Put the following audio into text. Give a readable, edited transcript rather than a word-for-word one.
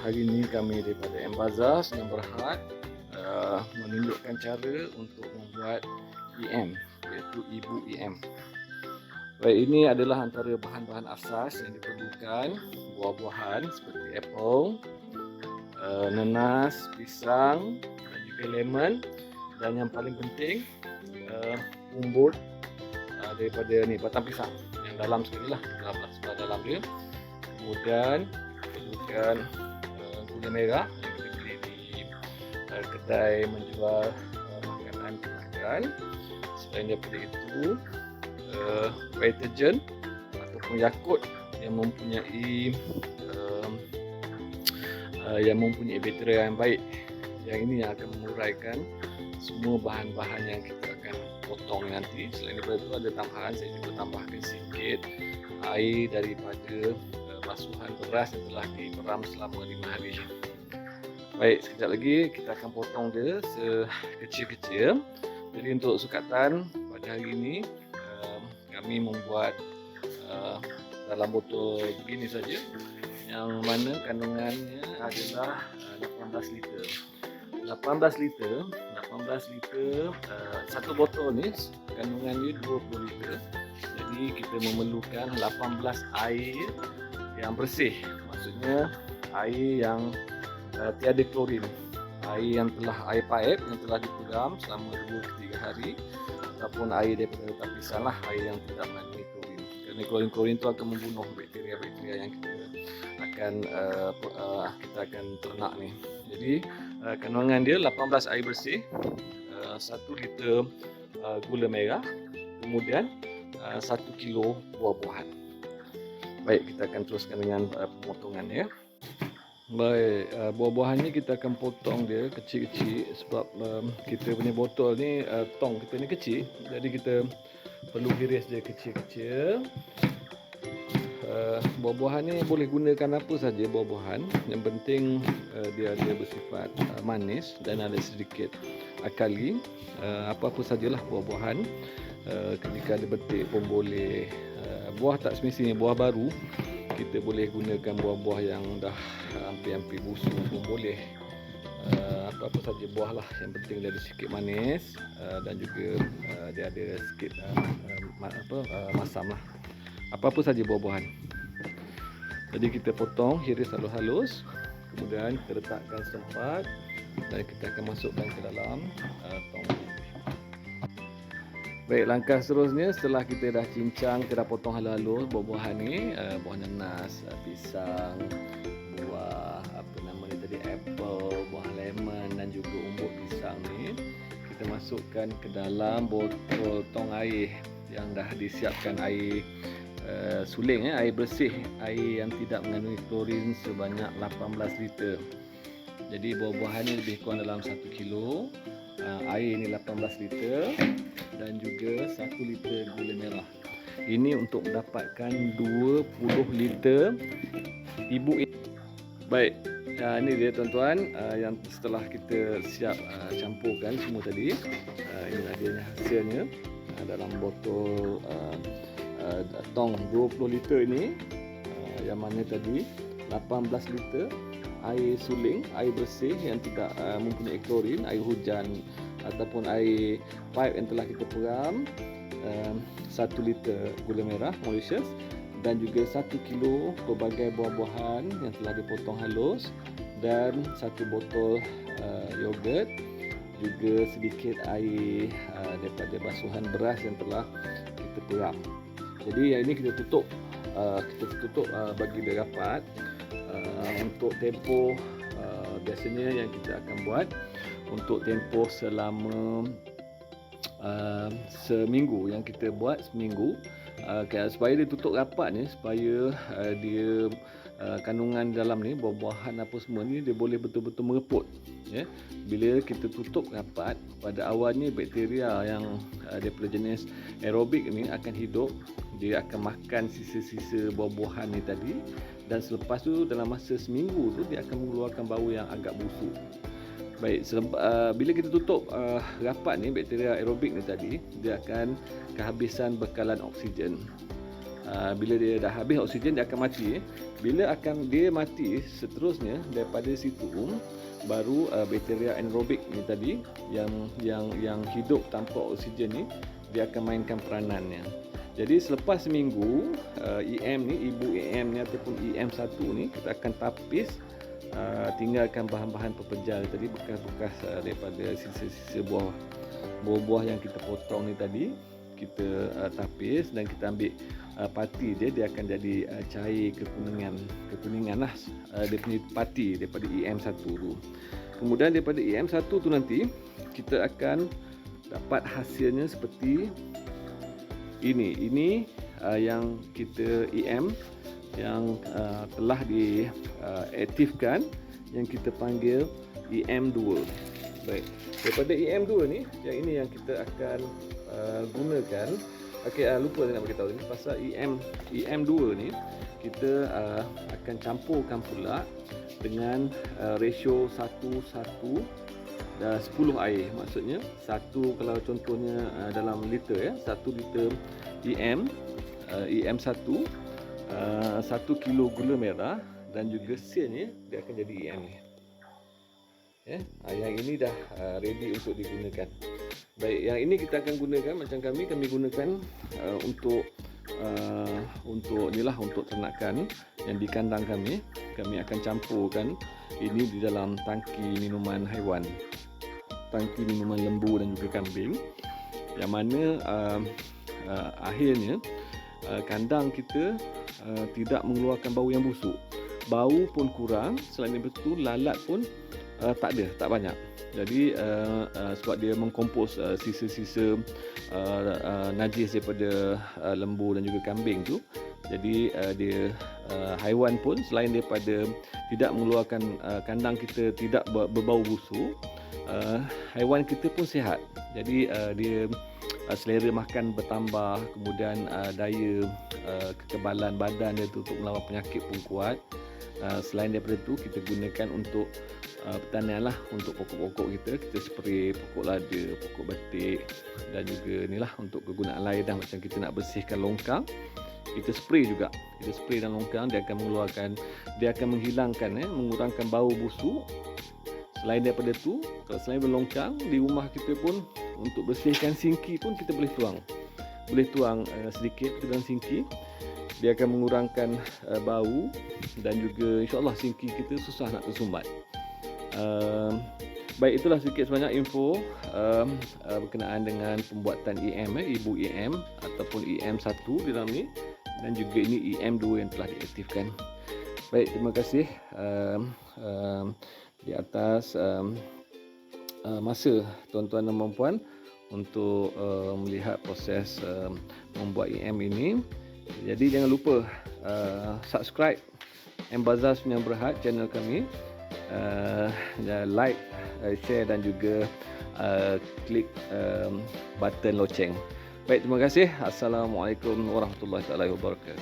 Hari ini kami daripada Embazar Senang Berhad menunjukkan cara untuk membuat EM, iaitu Ibu EM. Baik, ini adalah antara bahan-bahan asas yang diperlukan. Buah-buahan seperti apple, nanas, pisang dan juga lemon. Dan yang paling penting bumbut daripada ni batang pisang yang dalam sekali lah, sebelah dalam dia. Kemudian perlukan gula merah yang kita beli di kedai menjual makanan kemakan. Selain daripada itu, deterjen ataupun Yakult yang mempunyai bakteria yang baik. Yang ini yang akan menguraikan semua bahan-bahan yang kita akan potong nanti. Selain daripada itu ada tambahan, saya juga tambahkan sikit air daripada basuhan beras yang telah diperam selama 5 hari. Baik, sekejap lagi kita akan potong dia sekecil-kecil. Jadi untuk sukatan pada hari ini kami membuat dalam botol begini saja, yang mana kandungannya adalah 18 liter. 18 liter, satu botol ni kandungannya 20 liter. Jadi kita memerlukan 18 air yang bersih. Maksudnya air yang tiada klorin. Air pipe yang telah diperam selama 2-3 hari, ataupun air daripada lapisan lah, air yang tidak mengandungi klorin. Kerana klorin itu akan membunuh bakteria-bakteria yang kita akan ternak ni. Jadi kandungan dia 18 air bersih, 1 liter gula merah, kemudian 1 kilo buah-buahan. Baik, kita akan teruskan dengan pemotongannya. Baik, buah-buahannya kita akan potong dia kecil-kecil sebab kita punya botol ni, tong kita ni kecil. Jadi kita perlu iris dia kecil-kecil. Buah-buahan ni boleh gunakan apa saja buah-buahan. Yang penting dia ada bersifat manis dan ada sedikit alkali. Apa-apa sajalah buah-buahan. Ketika ada betik pun boleh. Buah tak semestinya buah baru. Kita boleh gunakan buah-buah yang dah hampir-hampir busuk pun boleh. Apa-apa saja buah lah, yang penting dia ada sikit manis dan juga dia ada sikit masam lah. Apa-apa saja buah-buahan. Jadi kita potong, iris halus-halus, kemudian kita letakkan setempat dan kita akan masukkan ke dalam tong. Baik, langkah seterusnya setelah kita dah cincang, kita dah potong halus-halus buah-buahan ni, buah nanas, pisang, buah tadi apple, buah lemon dan juga umbut pisang ni, kita masukkan ke dalam botol tong air yang dah disiapkan, air suling, air bersih, air yang tidak mengandungi klorin sebanyak 18 liter. Jadi buah-buahan ni lebih kurang dalam 1 kilo, air ni 18 liter dan juga 1 liter gula merah. Ini untuk mendapatkan 20 liter Ibu. Baik, ini dia tuan-tuan, yang setelah kita siap campurkan semua tadi. Inilah dia hasilnya dalam botol tong 20 liter ini, yang mana tadi 18 liter air suling, air bersih yang tidak mempunyai klorin, air hujan ataupun air pipe yang telah kita peram, 1 liter gula merah Mauritius dan juga 1 kilo pelbagai buah-buahan yang telah dipotong halus dan 1 botol yogurt, juga sedikit air daripada basuhan beras yang telah kita peram. Jadi yang ini kita tutup bagi dia rapat. Untuk tempoh biasanya yang kita akan buat untuk tempoh selama seminggu, yang kita buat seminggu, supaya dia tutup rapat ni, supaya dia kandungan dalam ni, buah-buahan apa semua ni, dia boleh betul-betul mereput, ya. Bila kita tutup rapat, pada awalnya bakteria yang daripada jenis aerobik ni akan hidup. Dia akan makan sisa-sisa buah-buahan ni tadi, dan selepas tu dalam masa seminggu tu dia akan mengeluarkan bau yang agak busuk. Baik, bila kita tutup rapat ni, bakteria aerobik ni tadi, dia akan kehabisan bekalan oksigen. bila dia dah habis oksigen dia akan mati. Bila dia mati, seterusnya daripada situ baru bakteria anaerobik ni tadi yang hidup tanpa oksigen ni dia akan mainkan peranannya. Jadi selepas seminggu EM ni, ibu EM ni ataupun EM1 ni kita akan tapis, tinggalkan bahan-bahan pepejal tadi, bekas-bekas daripada sisa-sisa buah-buah yang kita potong ni tadi, kita tapis dan kita ambil pati dia akan jadi cair kekuningan lah, dia punya pati daripada EM1 tu. Kemudian daripada EM1 tu nanti kita akan dapat hasilnya seperti ini yang kita EM yang telah diaktifkan, yang kita panggil EM2. Baik, daripada EM2 ni, yang ini yang kita akan gunakan. Okey, lupa nak beritahu ni pasal EM2 ni kita akan campurkan pula dengan ratio 1:10 air. Maksudnya kalau contohnya dalam liter 1 liter EM1, 1 kilo gula merah dan juga sennya dia akan jadi EM ni. Yang ini dah ready untuk digunakan. Baik, yang ini kita akan gunakan macam kami gunakan untuk inilah, untuk ternakan yang di kandang kami. Kami akan campurkan ini di dalam tangki minuman haiwan, tangki minuman lembu dan juga kambing, yang mana akhirnya kandang kita tidak mengeluarkan bau yang busuk. Bau pun kurang, selain itu lalat pun tak banyak. Jadi sebab dia mengkompos sisa-sisa najis daripada lembu dan juga kambing tu, jadi dia haiwan pun selain daripada tidak mengeluarkan, kandang kita tidak berbau busuk, haiwan kita pun sihat. Jadi dia selera makan bertambah, kemudian daya kekebalan badan dia tu untuk melawan penyakit pun kuat. Selain daripada itu, kita gunakan untuk pertanian lah, untuk pokok-pokok kita spray pokok lada, pokok batik, dan juga inilah untuk kegunaan lain dah, macam kita nak bersihkan longkang, kita spray juga, kita spray dalam longkang, dia akan menghilangkan, mengurangkan bau busuk. Selain daripada itu, kalau selain berlongkang di rumah kita pun, untuk bersihkan sinki pun kita boleh tuang sedikit ke dalam sinki. Dia akan mengurangkan bau dan juga insya-Allah sinki kita susah nak tersumbat. Baik, itulah sedikit sebanyak info berkenaan dengan pembuatan EM, ibu EM ataupun EM1 di dalam ni, dan juga ini EM2 yang telah diaktifkan. Baik, terima kasih di atas masa tuan-tuan dan puan-puan untuk melihat proses membuat EM ini. Jadi jangan lupa subscribe Embazaz Penyam Berhad channel kami, like, share dan juga klik button loceng. Baik, terima kasih. Assalamualaikum warahmatullahi wabarakatuh.